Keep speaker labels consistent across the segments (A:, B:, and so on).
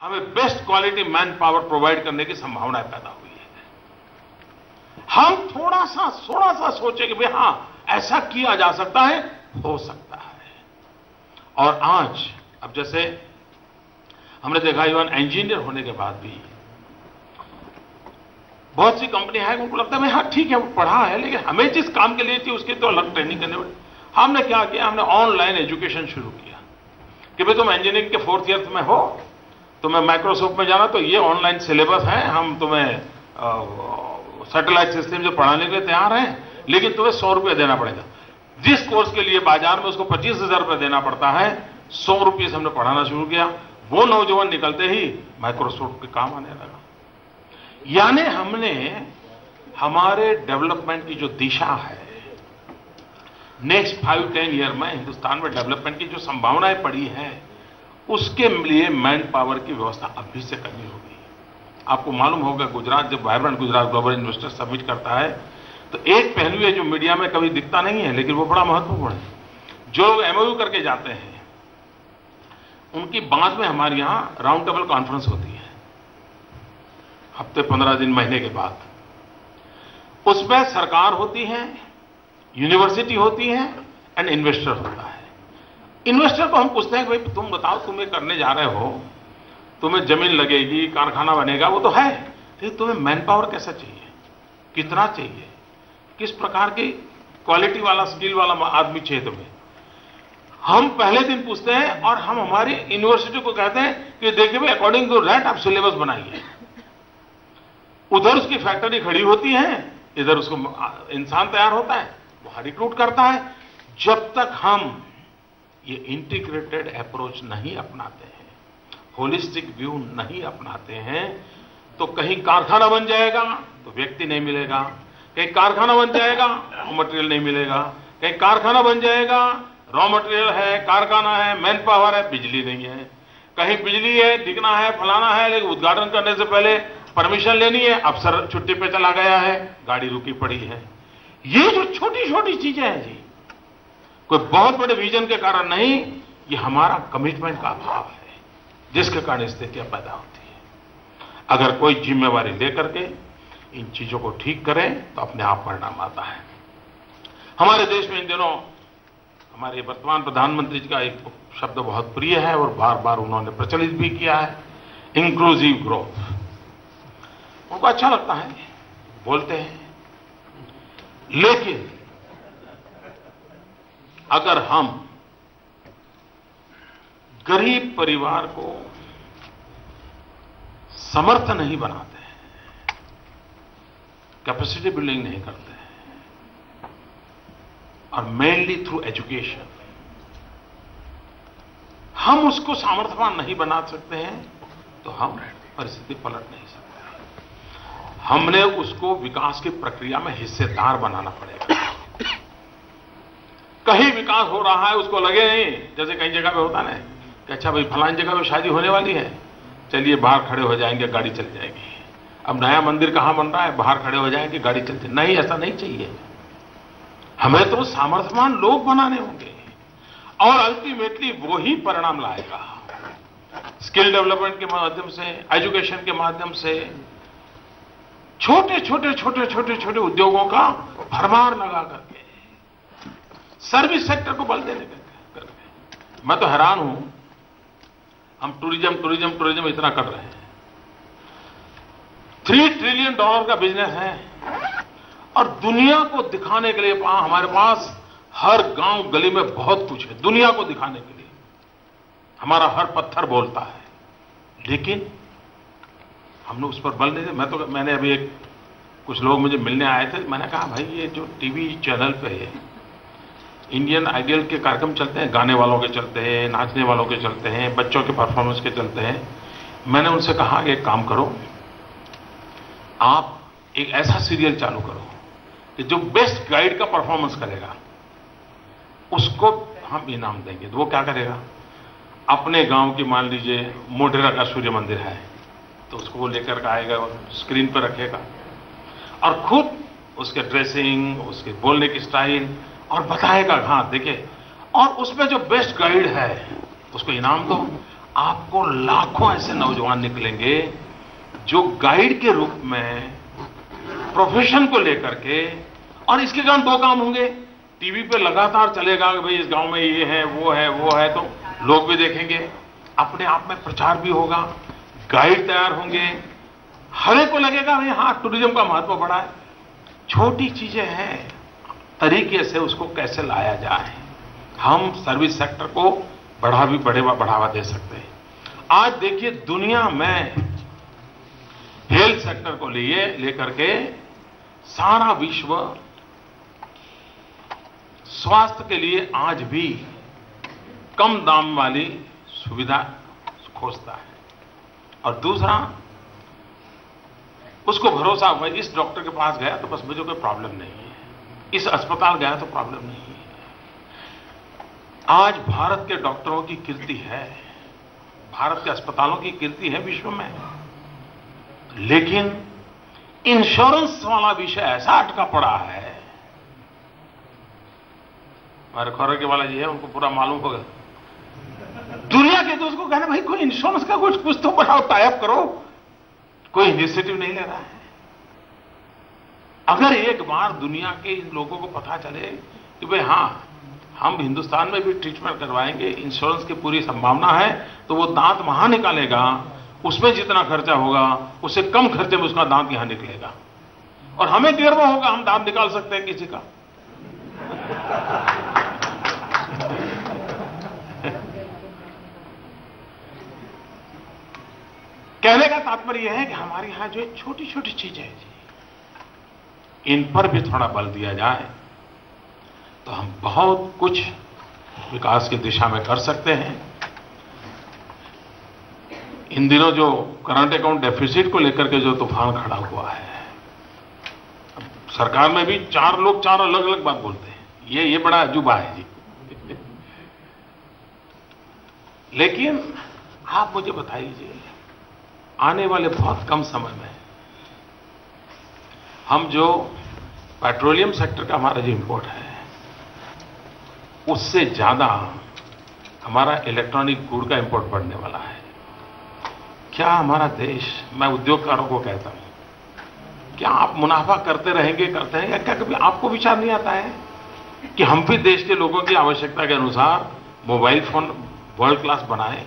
A: हमें best quality man power provide करने की संभावनाएं पैदा हुई है। हम थोड़ा सा सोचे कि भाई हां, ऐसा किया जा सकता है, हो सकता है। और आज अब जैसे हमने देखा, इवन इंजीनियर होने के बाद भी बहुत सी कंपनी है, उनको लगता है हाँ ठीक है वो पढ़ा है, लेकिन हमें जिस काम के लिए थी उसकी तो अलग ट्रेनिंग करने पड़ी। हमने क्या किया, हमने ऑनलाइन एजुकेशन शुरू किया कि भाई तुम इंजीनियरिंग के 4th ईयर में हो, तुम्हें माइक्रोसॉफ्ट में जाना तो ये ऑनलाइन सिलेबस है, हम तुम्हें सैटेलाइट सिस्टम जो पढ़ाने के लिए तैयार हैं, लेकिन तुम्हें 100 रुपये देना पड़ेगा। जिस कोर्स के लिए बाजार में उसको 25,000 रुपये देना पड़ता है, 100 रुपये से हमने पढ़ाना शुरू किया। वो नौजवान निकलते ही माइक्रोसॉफ्ट के काम आने लगा। यानी हमने हमारे डेवलपमेंट की जो दिशा है, नेक्स्ट 5-10 ईयर में हिंदुस्तान में डेवलपमेंट की जो संभावनाएं पड़ी हैं, उसके लिए मैन पावर की व्यवस्था अभी से करनी होगी। आपको मालूम होगा, गुजरात जब vibrant Gujarat global investor summit करता है तो एक पहलू है जो मीडिया में कभी दिखता नहीं है, लेकिन वो बड़ा महत्वपूर्ण है। जो लोग MOU करके जाते हैं उनकी बाद में हमारे यहां राउंड टेबल कॉन्फ्रेंस होती है, हफ्ते 15 दिन महीने के बाद। उसमें सरकार होती है, यूनिवर्सिटी होती है एंड इन्वेस्टर होता है। इन्वेस्टर को हम पूछते हैं कि भाई तुम बताओ, तुम ये करने जा रहे हो, तुम्हें जमीन लगेगी, कारखाना बनेगा, वो तो है, लेकिन तुम्हें मैन पावर कैसा चाहिए, कितना चाहिए, किस प्रकार की क्वालिटी वाला, स्किल वाला आदमी चाहिए तुम्हें। हम पहले दिन पूछते हैं और हम हमारी यूनिवर्सिटी को कहते हैं कि देखिए भाई अकॉर्डिंग टू दैट आप सिलेबस बनाइए। उधर उसकी फैक्ट्री खड़ी होती है, इधर उसको इंसान तैयार होता है, वो रिक्रूट करता है। जब तक हम ये इंटीग्रेटेड अप्रोच नहीं अपनाते हैं, होलिस्टिक व्यू नहीं अपनाते हैं, तो कहीं कारखाना बन जाएगा तो व्यक्ति नहीं मिलेगा, कहीं कारखाना बन जाएगा रॉ मटेरियल नहीं मिलेगा, कहीं कारखाना बन जाएगा रॉ मटेरियल है, कारखाना है, मैन पावर है, बिजली नहीं है, कहीं बिजली है, दिखना है, फलाना है, लेकिन उद्घाटन करने से पहले परमिशन लेनी है, अफसर छुट्टी पे चला गया है, गाड़ी रुकी पड़ी है। ये जो छोटी छोटी चीजें हैं जी, कोई बहुत बड़े विजन के कारण नहीं, ये हमारा कमिटमेंट का अभाव है, जिसके कारण स्थितियां पैदा होती है। अगर कोई जिम्मेवारी लेकर के इन चीजों को ठीक करें तो अपने आप परिणाम आता है। हमारे देश में इन दिनों हमारे वर्तमान प्रधानमंत्री जी का एक शब्द बहुत प्रिय है और बार बार उन्होंने प्रचलित भी किया है, इंक्लूसिव ग्रोथ। उनको अच्छा लगता है, बोलते हैं, लेकिन अगर हम गरीब परिवार को समर्थ नहीं बनाते हैं, कैपेसिटी बिल्डिंग नहीं करते हैं, और मेनली थ्रू एजुकेशन हम उसको सामर्थ्यवान नहीं बना सकते हैं, तो हम परिस्थिति पलट नहीं सकते। हमने उसको विकास की प्रक्रिया में हिस्सेदार बनाना पड़ेगा। कहीं विकास हो रहा है उसको लगे नहीं, जैसे कई जगह पे होता ना कि अच्छा भाई फलानी जगह पे शादी होने वाली है, चलिए बाहर खड़े हो जाएंगे, गाड़ी चल जाएगी। अब नया मंदिर कहां बन रहा है, बाहर खड़े हो जाएंगे, गाड़ी चल जाएगी। नहीं, ऐसा नहीं चाहिए। हमें तो सामर्थ्यवान लोग बनाने होंगे और अल्टीमेटली वो ही परिणाम लाएगा। स्किल डेवलपमेंट के माध्यम से, एजुकेशन के माध्यम से, छोटे छोटे उद्योगों का भरमार लगा करके, सर्विस सेक्टर को बल देने करके। मैं तो हैरान हूं, हम टूरिज्म इतना कर रहे हैं, $3 ट्रिलियन का बिजनेस है, और दुनिया को दिखाने के लिए हमारे पास हर गांव गली में बहुत कुछ है। दुनिया को दिखाने के लिए हमारा हर पत्थर बोलता है, लेकिन हमने उस पर बल नहीं दिया। मैंने अभी कुछ लोग मुझे मिलने आए थे, मैंने कहा भाई ये जो टीवी चैनल पे इंडियन आइडल के कार्यक्रम चलते हैं, गाने वालों के चलते हैं, नाचने वालों के चलते हैं, बच्चों के परफॉर्मेंस के चलते हैं, मैंने उनसे कहा कि एक काम करो, आप एक ऐसा सीरियल चालू करो कि जो बेस्ट गाइड का परफॉर्मेंस करेगा उसको हम इनाम देंगे। तो वो क्या करेगा, अपने गांव की मान लीजिए मोढेरा का सूर्य मंदिर है, तो उसको वो लेकर के आएगा और स्क्रीन पर रखेगा और खुद उसके ड्रेसिंग, उसके बोलने की स्टाइल और बताएगा, हाँ देखिए, और उसमें जो बेस्ट गाइड है उसको इनाम दो। आपको लाखों ऐसे नौजवान निकलेंगे जो गाइड के रूप में प्रोफेशन को लेकर के, और इसके कारण दो काम होंगे, टीवी पे लगातार चलेगा कि भाई इस गांव में ये है वो है वो है, तो लोग भी देखेंगे, अपने आप में प्रचार भी होगा, गाइड तैयार होंगे, हर एक को लगेगा भाई हाँ टूरिज्म का महत्व बढ़ा है। छोटी चीजें हैं, तरीके से उसको कैसे लाया जाए, हम सर्विस सेक्टर को बढ़ावा दे सकते हैं। आज देखिए दुनिया में हेल्थ सेक्टर को लेकर के सारा विश्व स्वास्थ्य के लिए आज भी कम दाम वाली सुविधा खोजता है, और दूसरा उसको भरोसा हुआ इस डॉक्टर के पास गया तो बस मुझे कोई प्रॉब्लम नहीं है, इस अस्पताल गया तो प्रॉब्लम नहीं है। आज भारत के डॉक्टरों की कीर्ति है, भारत के अस्पतालों की कीर्ति है विश्व में, लेकिन इंश्योरेंस वाला विषय ऐसा अटका पड़ा है। हमारे खौरके वाला जी है, उनको पूरा मालूम होगा, दुनिया के दोस्त को कहना भाई कोई इंश्योरेंस का कुछ तो बढ़ाओ, टाइप करो, कोई इनिशिएटिव नहीं ले रहा है। अगर एक बार दुनिया के इन लोगों को पता चले कि भाई हाँ हम हिंदुस्तान में भी ट्रीटमेंट करवाएंगे, इंश्योरेंस की पूरी संभावना है, तो वो दांत वहां निकालेगा, उसमें जितना खर्चा होगा उससे कम खर्चे में उसका दांत यहां निकलेगा, और हमें गर्व होगा हम दांत निकाल सकते हैं किसी का। कहने का तात्पर्य यह है कि हमारे यहां जो छोटी छोटी चीजें हैं इन पर भी थोड़ा बल दिया जाए तो हम बहुत कुछ विकास की दिशा में कर सकते हैं। इन दिनों जो करंट अकाउंट डेफिसिट को लेकर के जो तूफान खड़ा हुआ है, सरकार में भी चार लोग चार अलग अलग बात बोलते हैं, ये बड़ा अजूबा है जी। लेकिन आप मुझे बताइए, आने वाले बहुत कम समय में हम जो पेट्रोलियम सेक्टर का हमारा जो इंपोर्ट है उससे ज्यादा हमारा इलेक्ट्रॉनिक गुड़ का इंपोर्ट बढ़ने वाला है। क्या हमारा देश, मैं उद्योगकारों को कहता हूं, क्या आप मुनाफा करते रहेंगे क्या कभी आपको विचार नहीं आता है कि हम भी देश के लोगों की आवश्यकता के अनुसार मोबाइल फोन वर्ल्ड क्लास बनाएं,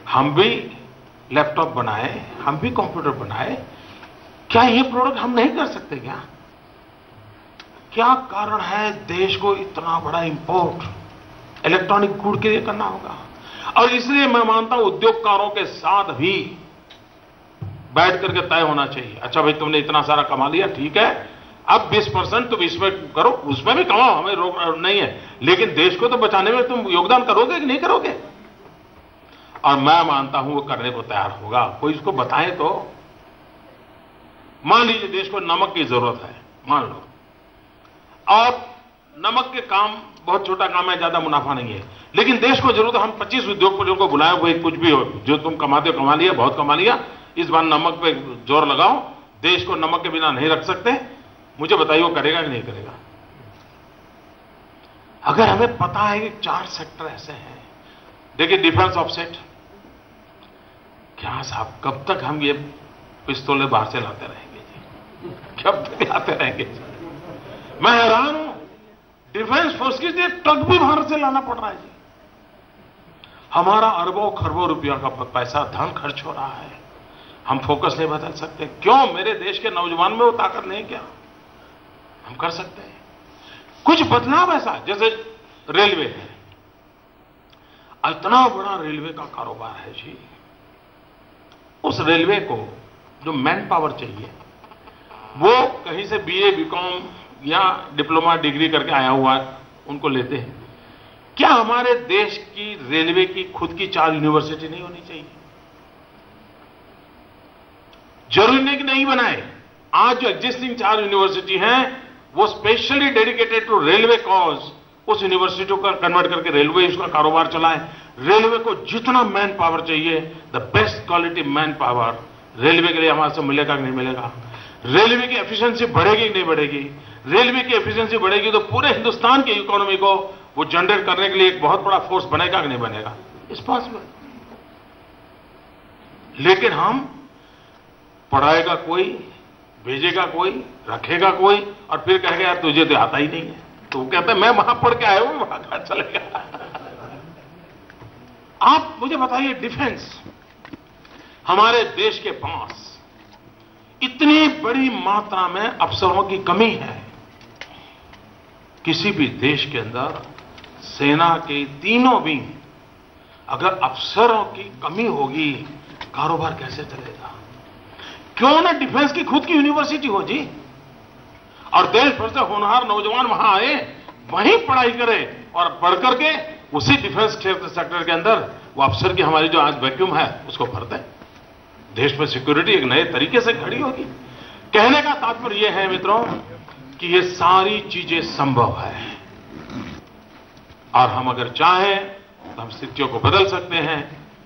A: हम भी लैपटॉप बनाए, हम भी कंप्यूटर बनाए, क्या ये प्रोडक्ट हम नहीं कर सकते क्या कारण है देश को इतना बड़ा इंपोर्ट इलेक्ट्रॉनिक गुड़ के लिए करना होगा? और इसलिए मैं मानता हूं उद्योगकारों के साथ भी बैठ करके तय होना चाहिए। अच्छा भाई तुमने इतना सारा कमा लिया, ठीक है, अब 20% तुम इसमें करो, उसमें भी कमाओ, हमें रोक नहीं है, लेकिन देश को तो बचाने में तुम योगदान करोगे कि नहीं करोगे? और मैं मानता हूं वो करने को तैयार होगा। कोई इसको बताए तो, मान लीजिए देश को नमक की जरूरत है, मान लो, और नमक के काम बहुत छोटा काम है, ज्यादा मुनाफा नहीं है, लेकिन देश को जरूरत है, हम 25 उद्योगपतियों को बुलाए, भाई कुछ भी हो, जो तुम कमाते हो कमा लिया, बहुत कमा लिया, इस बार नमक पे जोर लगाओ, देश को नमक के बिना नहीं रख सकते। मुझे बताइए वो करेगा कि नहीं करेगा? अगर हमें पता है कि 4 सेक्टर ऐसे हैं, देखिए डिफेंस ऑफसेट, क्या साहब कब तक हम ये पिस्तौले बाहर से लाते रहेंगे जी? कब तक लाते रहेंगे जी? मैं हैरान हूं, डिफेंस फोर्स के लिए ट्रक भी बाहर से लाना पड़ रहा है जी। हमारा अरबों खरबों रुपया का पैसा धन खर्च हो रहा है, हम फोकस नहीं बदल सकते। क्यों? मेरे देश के नौजवान में वो ताकत नहीं? क्या हम कर सकते हैं कुछ बदलाव ऐसा? जैसे रेलवे है, इतना बड़ा रेलवे का कारोबार है जी, उस रेलवे को जो मैन पावर चाहिए वो कहीं से बीए बीकॉम या डिप्लोमा डिग्री करके आया हुआ है, उनको लेते हैं। क्या हमारे देश की रेलवे की खुद की 4 यूनिवर्सिटी नहीं होनी चाहिए? जरूरी नहीं कि नहीं बनाए, आज जो एग्जिस्टिंग 4 यूनिवर्सिटी हैं वो specially dedicated to railway cause, उस यूनिवर्सिटी को कन्वर्ट करके रेलवे उसका कारोबार चलाएं। रेलवे को जितना मैन पावर चाहिए, the best quality man power railway के लिए हमारे से मिलेगा कि नहीं मिलेगा? रेलवे की एफिशिएंसी बढ़ेगी कि नहीं बढ़ेगी? रेलवे की एफिशिएंसी बढ़ेगी तो पूरे हिंदुस्तान की इकोनॉमी को वो जनरेट करने के लिए एक बहुत बड़ा फोर्स बनेगा कि नहीं बनेगा? It's possible. लेकिन हम पढ़ाएगा कोई, भेजेगा कोई, रखेगा कोई, और फिर कहेगा यार तुझे तो आता ही नहीं है। तो वो कहते हैं मैं वहां पढ़ के आया हूं, वहां कहां चलेगा। आप मुझे बताइए, डिफेंस हमारे देश के पास इतनी बड़ी मात्रा में अफसरों की कमी है। किसी भी देश के अंदर सेना के तीनों विंग, अगर अफसरों की कमी होगी, कारोबार कैसे चलेगा? क्यों ना डिफेंस की खुद की यूनिवर्सिटी हो जी, और देश भर से होनहार नौजवान वहां आए, वहीं पढ़ाई करें और पढ़ करके उसी डिफेंस क्षेत्र सेक्टर के अंदर वो अफसर की हमारी जो आज वैक्यूम है उसको भर दें। देश में सिक्योरिटी एक नए तरीके से खड़ी होगी। कहने का तात्पर्य यह है मित्रों कि ये सारी चीजें संभव है, और हम अगर चाहें तो हम स्थितियों को बदल सकते हैं।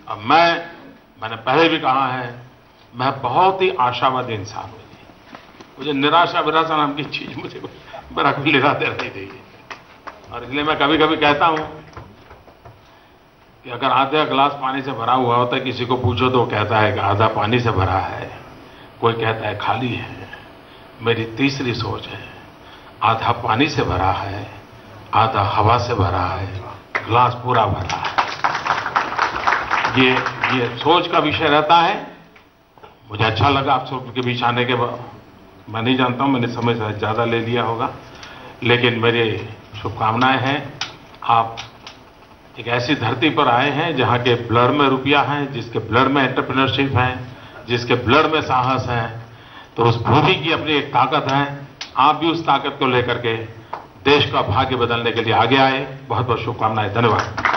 A: अब मैंने पहले भी कहा है, मैं बहुत ही आशावादी इंसान हूं। मुझे निराशा विराशा नाम की चीज मुझे बड़ा कोई लेना देना नहीं देगी, और इसलिए मैं कभी कभी कहता हूं कि अगर आधा गिलास पानी से भरा हुआ होता है, किसी को पूछो तो कहता है कि आधा पानी से भरा है, कोई कहता है खाली है। मेरी तीसरी सोच है, आधा पानी से भरा है, आधा हवा से भरा है, गिलास पूरा भरा है। ये सोच का विषय रहता है। मुझे अच्छा लगा आप सबके बीच आने के बाद। मैं नहीं जानता हूं, मैंने समय से ज्यादा ले लिया होगा, लेकिन मेरी शुभकामनाएं हैं। आप एक ऐसी धरती पर आए हैं जहां के ब्लड में रुपया है, जिसके ब्लड में एंटरप्रेन्योरशिप है, जिसके ब्लड में साहस है। तो उस भूमि की अपनी एक ताकत है। आप भी उस ताकत को लेकर के देश का भाग्य बदलने के लिए आगे आए। बहुत बहुत शुभकामनाएं। धन्यवाद।